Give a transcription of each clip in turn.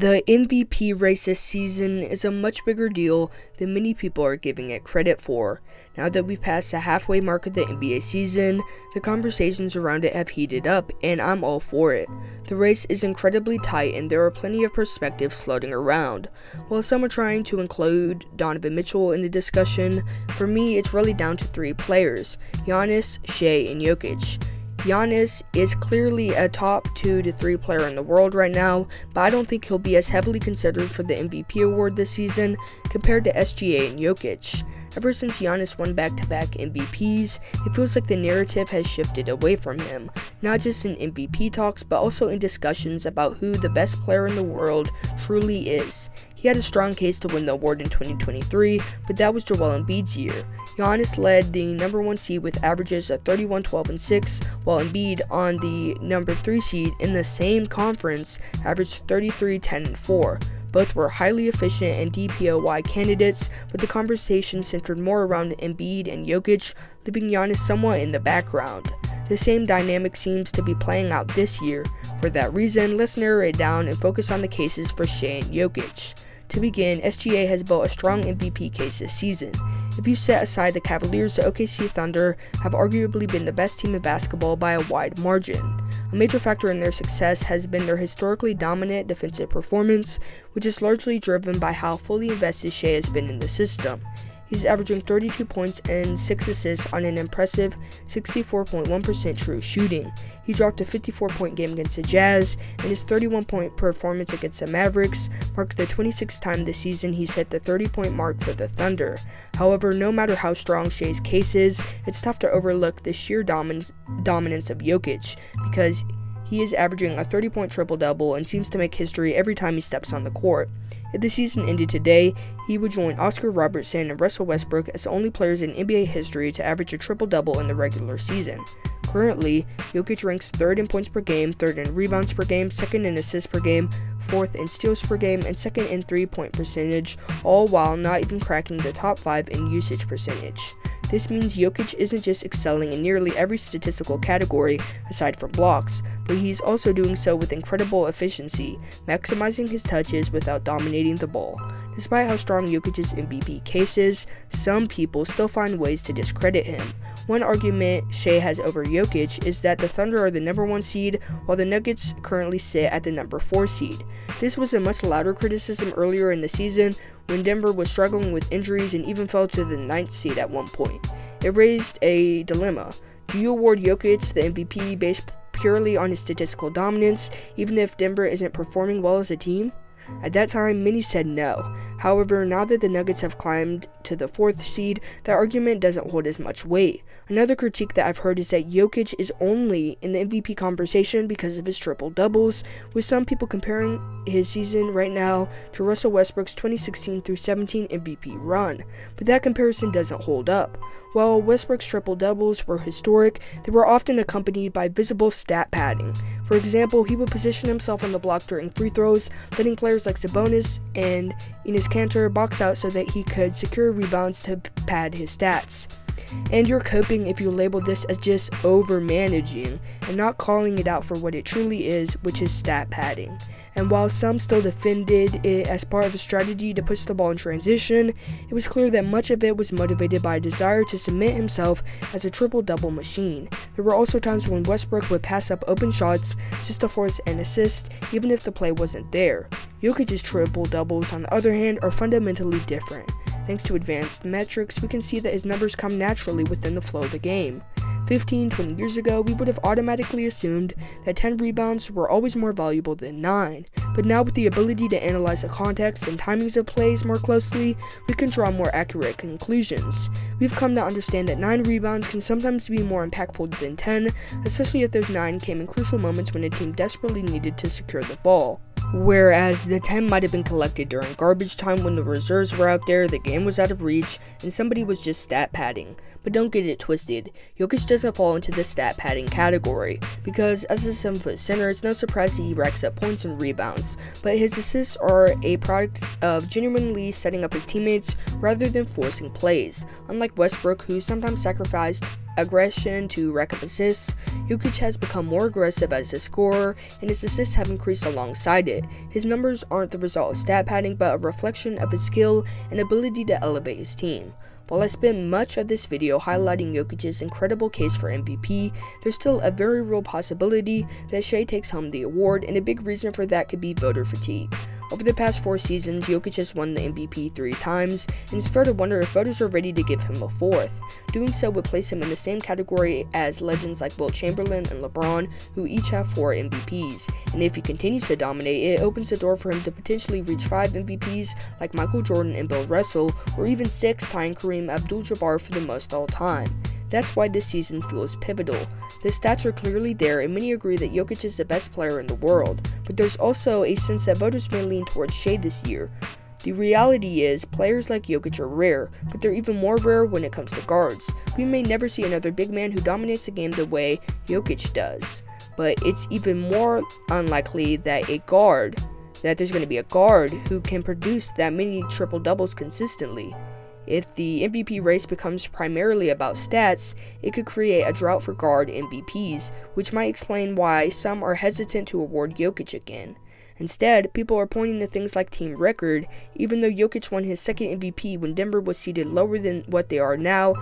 The MVP race this season is a much bigger deal than many people are giving it credit for. Now that we've passed the halfway mark of the NBA season, the conversations around it have heated up, and I'm all for it. The race is incredibly tight, and there are plenty of perspectives floating around. While some are trying to include Donovan Mitchell in the discussion, for me it's really down to three players: Giannis, Shai, and Jokic. Giannis is clearly a top 2 to 3 player in the world right now, but I don't think he'll be as heavily considered for the MVP award this season compared to SGA and Jokic. Ever since Giannis won back-to-back MVPs, it feels like the narrative has shifted away from him, not just in MVP talks, but also in discussions about who the best player in the world truly is. He had a strong case to win the award in 2023, but that was Joel Embiid's year. Giannis led the number 1 seed with averages of 31, 12, and 6, while Embiid, on the number 3 seed in the same conference, averaged 33, 10, and 4. Both were highly efficient and DPOY candidates, but the conversation centered more around Embiid and Jokic, leaving Giannis somewhat in the background. The same dynamic seems to be playing out this year. For that reason, let's narrow it down and focus on the cases for Shai and Jokic. To begin, SGA has built a strong MVP case this season. If you set aside the Cavaliers, the OKC Thunder have arguably been the best team in basketball by a wide margin. A major factor in their success has been their historically dominant defensive performance, which is largely driven by how fully invested Shai has been in the system. He's averaging 32 points and 6 assists on an impressive 64.1% true shooting. He dropped a 54-point game against the Jazz, and his 31-point performance against the Mavericks marked the 26th time this season he's hit the 30-point mark for the Thunder. However, no matter how strong Shai's case is, it's tough to overlook the sheer dominance of Jokic, because he is averaging a 30-point triple-double and seems to make history every time he steps on the court. If the season ended today, he would join Oscar Robertson and Russell Westbrook as the only players in NBA history to average a triple-double in the regular season. Currently, Jokic ranks 3rd in points per game, 3rd in rebounds per game, 2nd in assists per game, 4th in steals per game, and 2nd in three-point percentage, all while not even cracking the top 5 in usage percentage. This means Jokic isn't just excelling in nearly every statistical category aside from blocks, but he's also doing so with incredible efficiency, maximizing his touches without dominating the ball. Despite how strong Jokic's MVP case is, some people still find ways to discredit him. One argument Shai has over Jokic is that the Thunder are the number 1 seed, while the Nuggets currently sit at the number 4 seed. This was a much louder criticism earlier in the season, when Denver was struggling with injuries and even fell to the 9th seed at one point. It raised a dilemma. Do you award Jokic the MVP based purely on his statistical dominance, even if Denver isn't performing well as a team? At that time, many said no. However, now that the Nuggets have climbed to the 4th seed, that argument doesn't hold as much weight. Another critique that I've heard is that Jokic is only in the MVP conversation because of his triple-doubles, with some people comparing his season right now to Russell Westbrook's 2016 through 17 MVP run. But that comparison doesn't hold up. While Westbrook's triple-doubles were historic, they were often accompanied by visible stat padding. For example, he would position himself on the block during free throws, letting players like Sabonis and Enes Kanter box out so that he could secure rebounds to pad his stats. And you're coping if you label this as just over-managing and not calling it out for what it truly is, which is stat padding. And while some still defended it as part of a strategy to push the ball in transition, it was clear that much of it was motivated by a desire to cement himself as a triple-double machine. There were also times when Westbrook would pass up open shots just to force an assist, even if the play wasn't there. Jokic's triple-doubles, on the other hand, are fundamentally different. Thanks to advanced metrics, we can see that his numbers come naturally within the flow of the game. 15-20 years ago, we would have automatically assumed that 10 rebounds were always more valuable than 9. But now, with the ability to analyze the context and timings of plays more closely, we can draw more accurate conclusions. We've come to understand that 9 rebounds can sometimes be more impactful than 10, especially if those 9 came in crucial moments when a team desperately needed to secure the ball. Whereas the 10 might have been collected during garbage time when the reserves were out there, the game was out of reach, and somebody was just stat padding. But don't get it twisted, Jokic doesn't fall into the stat padding category, because as a 7-foot center, it's no surprise that he racks up points and rebounds, but his assists are a product of genuinely setting up his teammates rather than forcing plays, unlike Westbrook, who sometimes sacrificed aggression to rack up assists, Jokic has become more aggressive as a scorer, and his assists have increased alongside it. His numbers aren't the result of stat padding, but a reflection of his skill and ability to elevate his team. While I spent much of this video highlighting Jokic's incredible case for MVP, there's still a very real possibility that Shai takes home the award, and a big reason for that could be voter fatigue. Over the past 4 seasons, Jokic has won the MVP 3 times, and it's fair to wonder if voters are ready to give him a 4th. Doing so would place him in the same category as legends like Wilt Chamberlain and LeBron, who each have 4 MVPs, and if he continues to dominate, it opens the door for him to potentially reach 5 MVPs like Michael Jordan and Bill Russell, or even 6, tying Kareem Abdul-Jabbar for the most all time. That's why this season feels pivotal. The stats are clearly there, and many agree that Jokic is the best player in the world, but there's also a sense that voters may lean towards Shai this year. The reality is, players like Jokic are rare, but they're even more rare when it comes to guards. We may never see another big man who dominates the game the way Jokic does, but it's even more unlikely that there's going to be a guard who can produce that many triple-doubles consistently. If the MVP race becomes primarily about stats, it could create a drought for guard MVPs, which might explain why some are hesitant to award Jokic again. Instead, people are pointing to things like team record, even though Jokic won his second MVP when Denver was seeded lower than what they are now,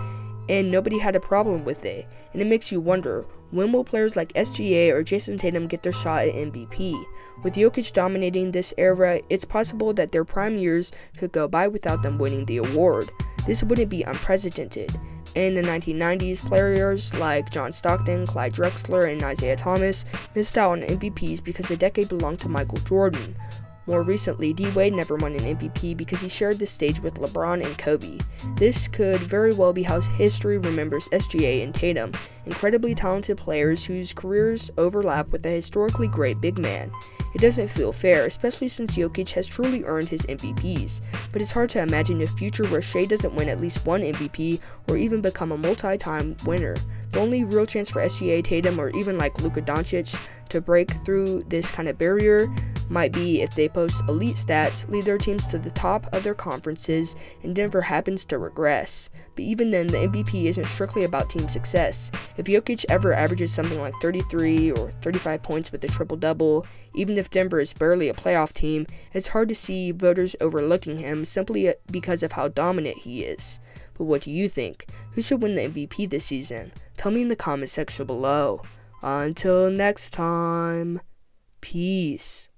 and nobody had a problem with it. And it makes you wonder, when will players like SGA or Jason Tatum get their shot at MVP? With Jokic dominating this era, it's possible that their prime years could go by without them winning the award. This wouldn't be unprecedented. In the 1990s, players like John Stockton, Clyde Drexler, and Isaiah Thomas missed out on MVPs because the decade belonged to Michael Jordan. More recently, D-Wade never won an MVP because he shared the stage with LeBron and Kobe. This could very well be how history remembers SGA and Tatum, incredibly talented players whose careers overlap with a historically great big man. It doesn't feel fair, especially since Jokic has truly earned his MVPs, but it's hard to imagine a future where Shai doesn't win at least one MVP or even become a multi-time winner. The only real chance for SGA, Tatum, or even like Luka Doncic to break through this kind of barrier might be if they post elite stats, lead their teams to the top of their conferences, and Denver happens to regress. But even then, the MVP isn't strictly about team success. If Jokic ever averages something like 33 or 35 points with a triple-double, even if Denver is barely a playoff team, it's hard to see voters overlooking him simply because of how dominant he is. But what do you think? Who should win the MVP this season? Tell me in the comment section below. Until next time, peace.